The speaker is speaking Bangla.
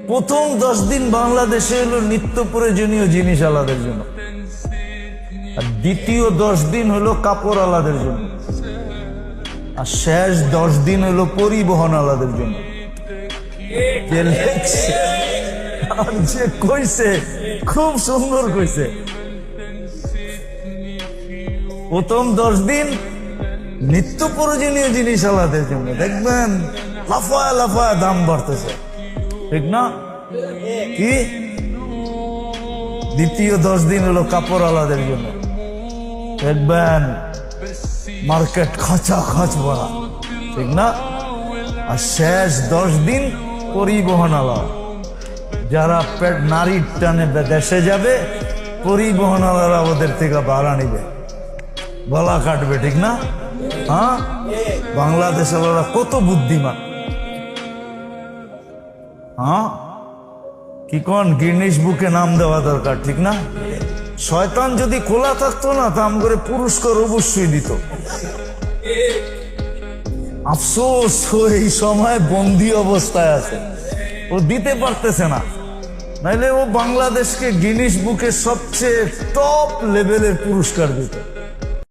প্রথম 10 দিন বাংলাদেশে হলো নিত্য প্রয়োজনীয় জিনিস আলাদের জন্য, আর দ্বিতীয় 10 দিন হলো কাপড় আলাদের জন্য, আর শেষ 10 দিন হলো পরিবহন আলাদের জন্য। যে লেখছে আর যে কইছে খুব সুন্দর কইছে। প্রথম 10 দিন নিত্য প্রয়োজনীয় জিনিস আলাদের জন্য, দেখবেন লাফায় লাফায় দাম বাড়তেছে, ঠিক না? কি দ্বিতীয় 10 দিন হলো কাপড় আলাদের জন্য, দেখবেন মার্কেট খাঁচা খাঁচ ভরা, ঠিক না? আর শেষ 10 দিন পরিবহন আলা, যারা নারীর টানে দেশে যাবে পরিবহন আলারা ওদের থেকে ভাড়া নিবে, গলা কাটবে, ঠিক না? হ্যাঁ, বাংলাদেশের ওরা কত বুদ্ধিমান। হ্যাঁ, কি কোন গিনিস বুকে নাম দেওয়া দরকার, ঠিক না? শয়তান যদি খোলা থাকতো না তা করে পুরস্কার অবশ্যই দিত। আফসোস এই সময় বন্দি অবস্থায় আছে, ও দিতে পারতেছে না, নাইলে ও বাংলাদেশকে গিনিস বুকে সবচেয়ে টপ লেভেলের পুরস্কার দিত।